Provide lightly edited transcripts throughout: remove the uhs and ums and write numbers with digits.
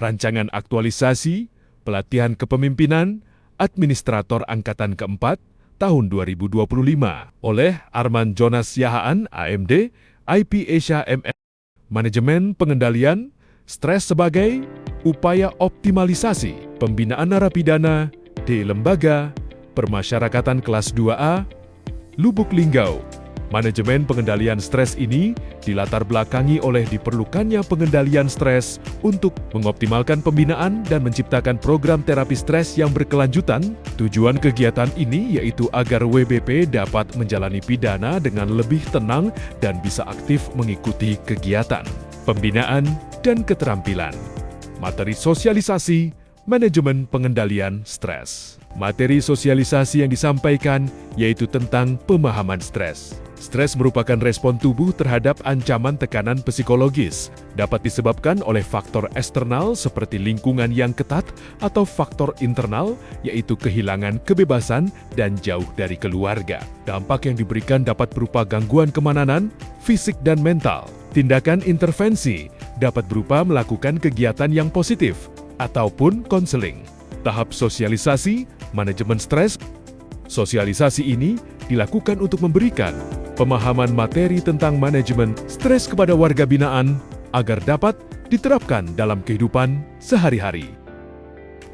Rancangan Aktualisasi Pelatihan Kepemimpinan Administrator Angkatan keempat tahun 2025 oleh Arman Jonas Yahaan, AMD, IP Asia MS. Manajemen Pengendalian Stres sebagai upaya optimalisasi pembinaan narapidana di Lembaga Permasyarakatan Kelas 2A, Lubuk Linggau. Manajemen pengendalian stres ini dilatar belakangi oleh diperlukannya pengendalian stres untuk mengoptimalkan pembinaan dan menciptakan program terapi stres yang berkelanjutan. Tujuan kegiatan ini yaitu agar WBP dapat menjalani pidana dengan lebih tenang dan bisa aktif mengikuti kegiatan pembinaan dan keterampilan. Materi sosialisasi manajemen pengendalian stres. Materi sosialisasi yang disampaikan yaitu tentang pemahaman stres. Stres merupakan respon tubuh terhadap ancaman tekanan psikologis. Dapat disebabkan oleh faktor eksternal seperti lingkungan yang ketat atau faktor internal yaitu kehilangan kebebasan dan jauh dari keluarga. Dampak yang diberikan dapat berupa gangguan kemahaman, fisik dan mental. Tindakan intervensi dapat berupa melakukan kegiatan yang positif ataupun konseling. Tahap sosialisasi manajemen stres. Sosialisasi ini dilakukan untuk memberikan pemahaman materi tentang manajemen stres kepada warga binaan agar dapat diterapkan dalam kehidupan sehari-hari.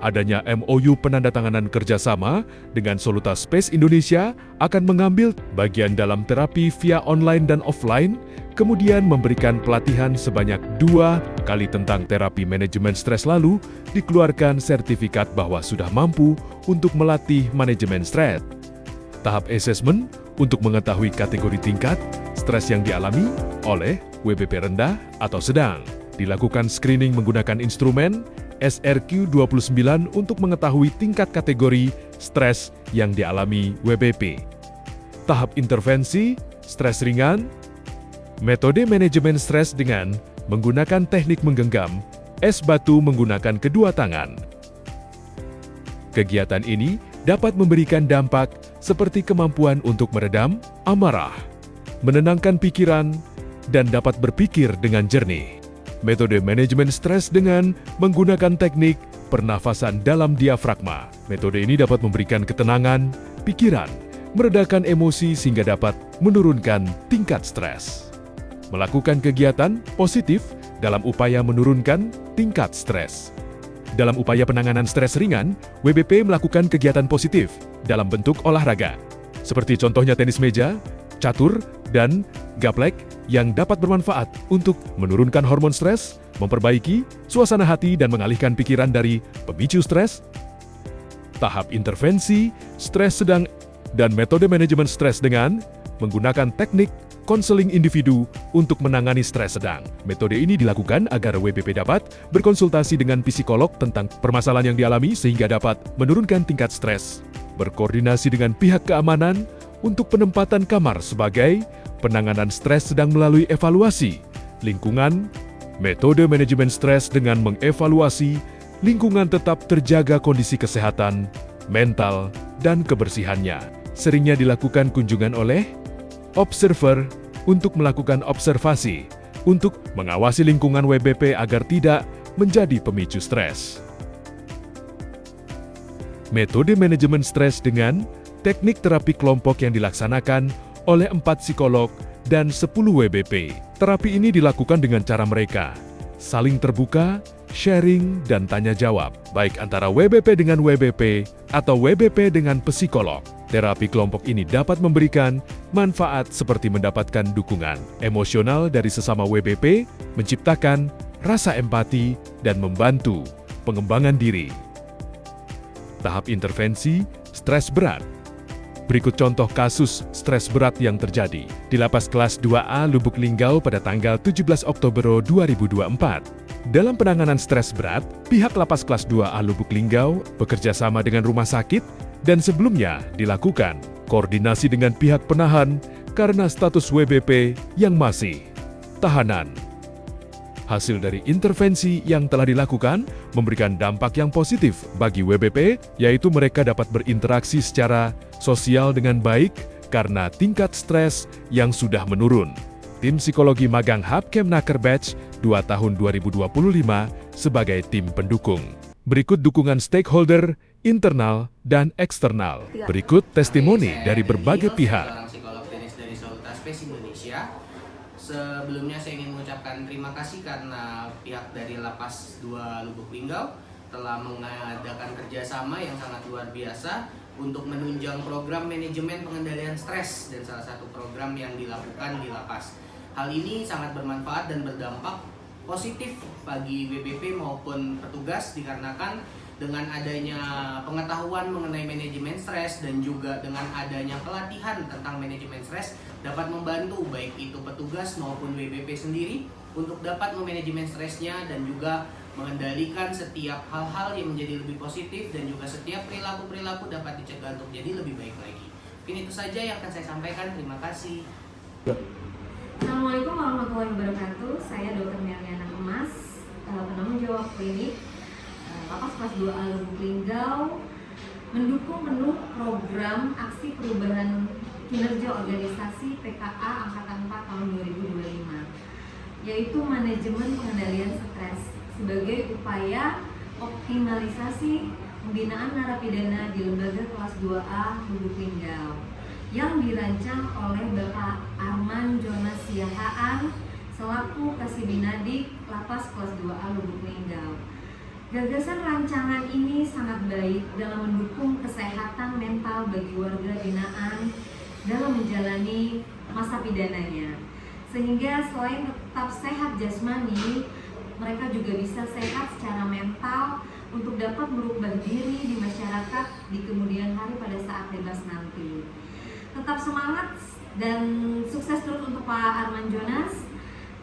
Adanya MOU penandatanganan kerjasama dengan Soluta Space Indonesia akan mengambil bagian dalam terapi via online dan offline, kemudian memberikan pelatihan sebanyak 2 kali tentang terapi manajemen stres lalu dikeluarkan sertifikat bahwa sudah mampu untuk melatih manajemen stres. Tahap asesmen untuk mengetahui kategori tingkat stres yang dialami oleh WBP rendah atau sedang. Dilakukan screening menggunakan instrumen SRQ29 untuk mengetahui tingkat kategori stres yang dialami WBP. Tahap intervensi stres ringan. Metode manajemen stres dengan menggunakan teknik menggenggam es batu menggunakan kedua tangan. Kegiatan ini dapat memberikan dampak seperti kemampuan untuk meredam amarah, menenangkan pikiran, dan dapat berpikir dengan jernih. Metode manajemen stres dengan menggunakan teknik pernafasan dalam diafragma. Metode ini dapat memberikan ketenangan pikiran, meredakan emosi sehingga dapat menurunkan tingkat stres. Melakukan kegiatan positif dalam upaya menurunkan tingkat stres. Dalam upaya penanganan stres ringan, WBP melakukan kegiatan positif dalam bentuk olahraga, seperti contohnya tenis meja, catur, dan gaplek yang dapat bermanfaat untuk menurunkan hormon stres, memperbaiki suasana hati dan mengalihkan pikiran dari pemicu stres. Tahap intervensi, stres sedang, dan metode manajemen stres dengan menggunakan teknik konseling individu untuk menangani stres sedang. Metode ini dilakukan agar WBP dapat berkonsultasi dengan psikolog tentang permasalahan yang dialami sehingga dapat menurunkan tingkat stres. Berkoordinasi dengan pihak keamanan untuk penempatan kamar sebagai penanganan stres sedang melalui evaluasi lingkungan. Metode manajemen stres dengan mengevaluasi lingkungan tetap terjaga kondisi kesehatan, mental, dan kebersihannya. Seringnya dilakukan kunjungan oleh observer untuk melakukan observasi, untuk mengawasi lingkungan WBP agar tidak menjadi pemicu stres. Metode manajemen stres dengan teknik terapi kelompok yang dilaksanakan oleh 4 psikolog dan 10 WBP. Terapi ini dilakukan dengan cara mereka saling terbuka, sharing, dan tanya jawab, baik antara WBP dengan WBP atau WBP dengan psikolog. Terapi kelompok ini dapat memberikan manfaat seperti mendapatkan dukungan emosional dari sesama WBP, menciptakan rasa empati, dan membantu pengembangan diri. Tahap intervensi, stres berat. Berikut contoh kasus stres berat yang terjadi di Lapas Kelas 2A Lubuk Linggau pada tanggal 17 Oktober 2024. Dalam penanganan stres berat, pihak Lapas Kelas 2A Lubuk Linggau bekerja sama dengan rumah sakit dan sebelumnya dilakukan koordinasi dengan pihak penahan karena status WBP yang masih tahanan. Hasil dari intervensi yang telah dilakukan memberikan dampak yang positif bagi WBP, yaitu mereka dapat berinteraksi secara sosial dengan baik karena tingkat stres yang sudah menurun. tim psikologi magang Hub Kemnaker Batch 2 tahun 2025 sebagai tim pendukung. Berikut dukungan stakeholder, internal, dan eksternal. Berikut testimoni dari berbagai pihak. Psikolog klinis dari Solitas Space Indonesia. Sebelumnya saya ingin mengucapkan terima kasih karena pihak dari Lapas 2 Lubuk Linggau telah mengadakan kerjasama yang sangat luar biasa untuk menunjang program manajemen pengendalian stres dan salah satu program yang dilakukan di lapas. Hal ini sangat bermanfaat dan berdampak positif bagi WBP maupun petugas dikarenakan dengan adanya pengetahuan mengenai manajemen stres dan juga dengan adanya pelatihan tentang manajemen stres dapat membantu baik itu petugas maupun WBP sendiri untuk dapat memanajemen stresnya dan juga mengendalikan setiap hal-hal yang menjadi lebih positif dan juga setiap perilaku-perilaku dapat dicegah untuk jadi lebih baik lagi. Mungkin itu saja yang akan saya sampaikan. Terima kasih. Assalamualaikum warahmatullahi wabarakatuh. Saya Dr. Meliana Emas, penanggung jawab klinik Lapas Kelas 2A Lubuk Linggau, mendukung penuh program aksi perubahan kinerja organisasi PKA Angkatan 4 tahun 2025, yaitu manajemen pengendalian stres sebagai upaya optimalisasi pembinaan narapidana di lembaga kelas 2A Lubuk Linggau yang dirancang oleh Bapak Arman Jonas Siahaan selaku Kasibinadik Lapas kelas 2A Lubuk Linggau. Gagasan rancangan ini sangat baik dalam mendukung kesehatan mental bagi warga binaan dalam menjalani masa pidananya, sehingga selain tetap sehat jasmani, mereka juga bisa sehat secara mental untuk dapat merubah diri di masyarakat di kemudian hari pada saat bebas nanti. Tetap semangat dan sukses terus untuk Pak Arman Jonas.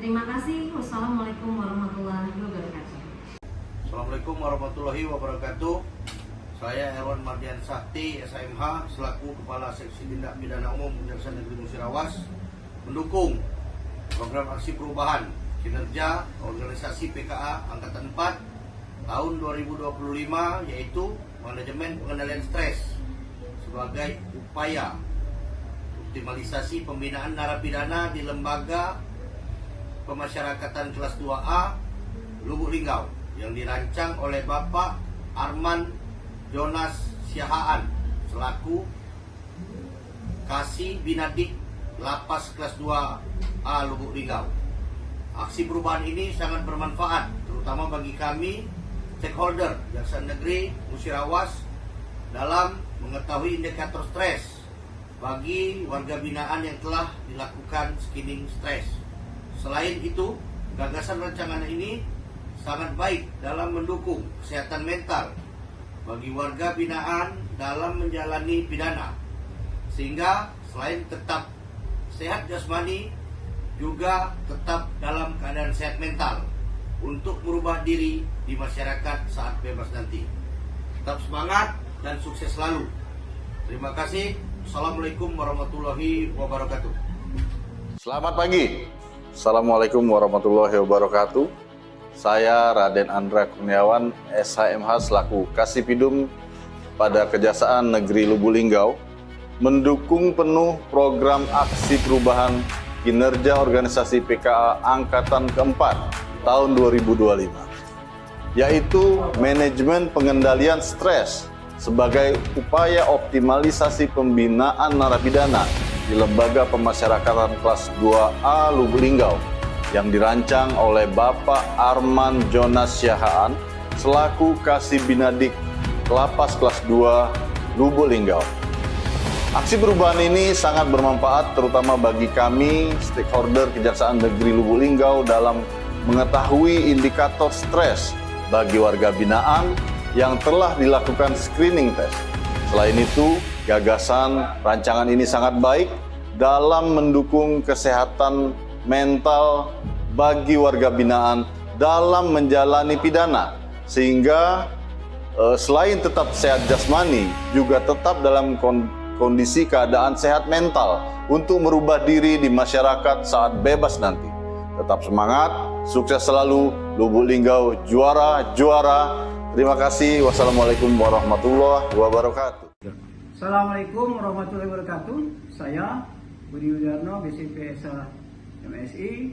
Terima kasih. Wassalamualaikum warahmatullahi wabarakatuh. Assalamualaikum warahmatullahi wabarakatuh. Saya Herwan Mardian Sakti, SHMH, selaku Kepala Seksi Tindak Pidana Umum Kejaksaan Negeri Musirawas, mendukung program aksi perubahan kinerja organisasi PKA Angkatan 4 tahun 2025, yaitu manajemen pengendalian stres sebagai upaya optimalisasi pembinaan narapidana di lembaga pemasyarakatan kelas 2A Lubuk Linggau yang dirancang oleh Bapak Arman Jonas Siahaan selaku Kasibinadik Lapas kelas 2A Lubuk Linggau. Aksi perubahan ini sangat bermanfaat, terutama bagi kami, stakeholder Kejaksaan Negeri Musirawas, dalam mengetahui indikator stres bagi warga binaan yang telah dilakukan screening stres. Selain itu, gagasan rancangan ini sangat baik dalam mendukung kesehatan mental bagi warga binaan dalam menjalani pidana, sehingga selain tetap sehat jasmani, juga tetap dalam keadaan sehat mental untuk merubah diri di masyarakat saat bebas nanti. Tetap semangat dan sukses selalu. Terima kasih. Assalamualaikum warahmatullahi wabarakatuh. Selamat pagi. Assalamualaikum warahmatullahi wabarakatuh. Saya Raden Andra Kurniawan, SHMH selaku Kasipidum pada Kejaksaan Negeri Lubuk Linggau, mendukung penuh program aksi perubahan kinerja organisasi PKA Angkatan keempat tahun 2025, yaitu manajemen pengendalian stres sebagai upaya optimalisasi pembinaan narapidana di lembaga pemasyarakatan kelas 2A Lubuk Linggau yang dirancang oleh Bapak Arman Jonas Siahaan selaku Kasibinadik Lapas kelas 2 Lubuk Linggau. Aksi perubahan ini sangat bermanfaat terutama bagi kami, stakeholder Kejaksaan Negeri Lubuk Linggau, dalam mengetahui indikator stres bagi warga binaan yang telah dilakukan screening test. Selain itu, gagasan rancangan ini sangat baik dalam mendukung kesehatan mental bagi warga binaan dalam menjalani pidana, sehingga selain tetap sehat jasmani, juga tetap dalam kondisi keadaan sehat mental untuk merubah diri di masyarakat saat bebas nanti. Tetap semangat, sukses selalu, Lubuk Linggau juara. Terima kasih. Wassalamualaikum warahmatullahi wabarakatuh. Assalamualaikum warahmatullahi wabarakatuh. Saya Budi Widarno, BCPSA MSI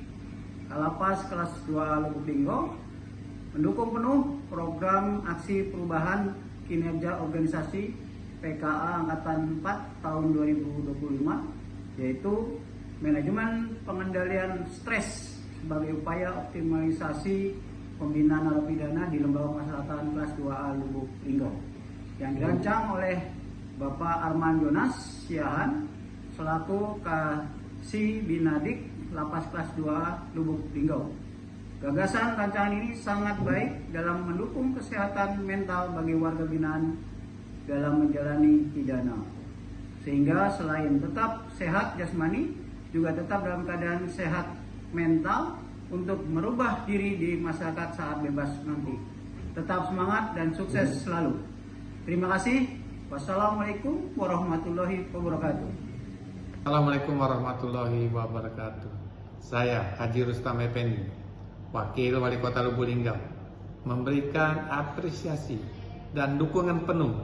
Kalapas kelas 2A Lubuk Linggau mendukung penuh program aksi perubahan kinerja organisasi PKA Angkatan 4 tahun 2025, yaitu manajemen pengendalian stres sebagai upaya optimalisasi pembinaan narapidana di Lembaga Pemasyarakatan kelas 2A Lubuk Linggau, yang dirancang oleh Bapak Arman Jonas Siahaan selaku Kasih Binadik Lapas kelas 2A Lubuk Linggau. Gagasan rancangan ini sangat baik dalam mendukung kesehatan mental bagi warga binaan dalam menjalani pidana, sehingga selain tetap sehat jasmani, juga tetap dalam keadaan sehat mental untuk merubah diri di masyarakat saat bebas nanti. Tetap semangat dan sukses selalu. Terima kasih. Wassalamualaikum warahmatullahi wabarakatuh. Assalamualaikum warahmatullahi wabarakatuh. Saya Haji Rustam Effendi, Wakil Wali Kota Lubuk Linggau, memberikan apresiasi dan dukungan penuh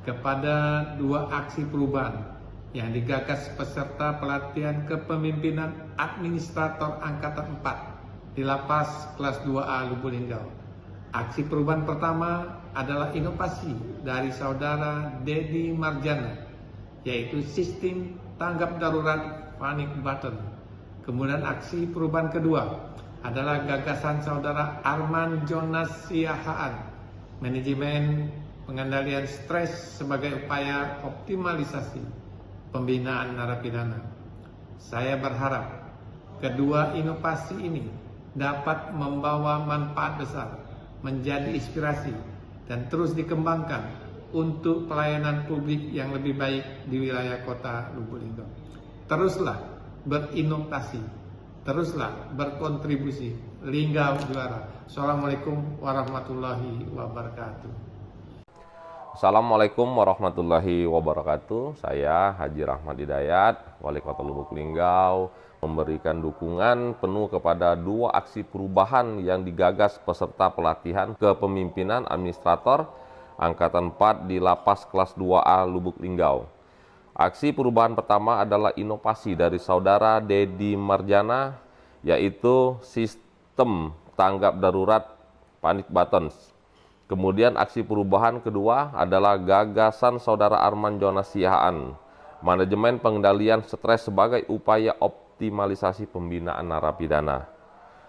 kepada dua aksi perubahan yang digagas peserta pelatihan kepemimpinan administrator Angkatan 4 di Lapas kelas 2A Lubuk Linggau. Aksi perubahan pertama adalah inovasi dari saudara Dedi Marjana, yaitu sistem tanggap darurat panic button. Kemudian aksi perubahan kedua adalah gagasan saudara Arman Jonas Siahaan, manajemen pengendalian stres sebagai upaya optimalisasi pembinaan narapidana. Saya berharap kedua inovasi ini dapat membawa manfaat besar, menjadi inspirasi, dan terus dikembangkan untuk pelayanan publik yang lebih baik di wilayah kota Lubuk Linggau. Teruslah berinovasi, teruslah berkontribusi. Linggau juara. Assalamualaikum warahmatullahi wabarakatuh. Assalamualaikum warahmatullahi wabarakatuh. Saya Haji Rahmat Hidayat, Wali Kota Lubuk Linggau, memberikan dukungan penuh kepada dua aksi perubahan yang digagas peserta pelatihan kepemimpinan administrator Angkatan 4 di Lapas kelas 2A Lubuk Linggau. Aksi perubahan pertama adalah inovasi dari saudara Dedi Marjana, yaitu sistem tanggap darurat panic buttons. Kemudian aksi perubahan kedua adalah gagasan saudara Arman Jonas Siahaan, manajemen pengendalian stres sebagai upaya optimalisasi pembinaan narapidana.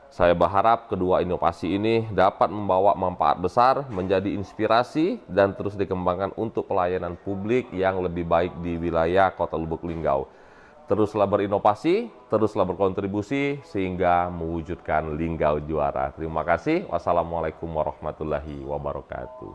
Saya berharap kedua inovasi ini dapat membawa manfaat besar, menjadi inspirasi, dan terus dikembangkan untuk pelayanan publik yang lebih baik di wilayah Kota Lubuk Linggau. Teruslah berinovasi, teruslah berkontribusi, sehingga mewujudkan Linggau juara. Terima kasih. Wassalamualaikum warahmatullahi wabarakatuh.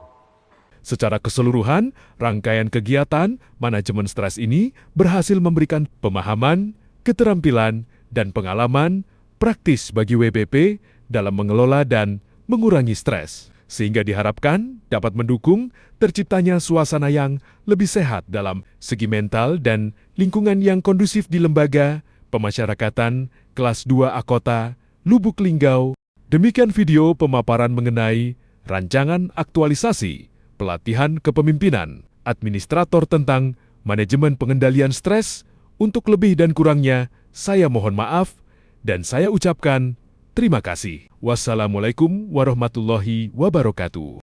Secara keseluruhan, rangkaian kegiatan manajemen stres ini berhasil memberikan pemahaman, keterampilan, dan pengalaman praktis bagi WBP dalam mengelola dan mengurangi stres, sehingga diharapkan dapat mendukung terciptanya suasana yang lebih sehat dalam segi mental dan lingkungan yang kondusif di Lembaga Pemasyarakatan kelas 2A Kota Lubuk Linggau. Demikian video pemaparan mengenai rancangan aktualisasi pelatihan kepemimpinan administrator tentang manajemen pengendalian stres. Untuk lebih dan kurangnya, saya mohon maaf dan saya ucapkan terima kasih. Wassalamualaikum warahmatullahi wabarakatuh.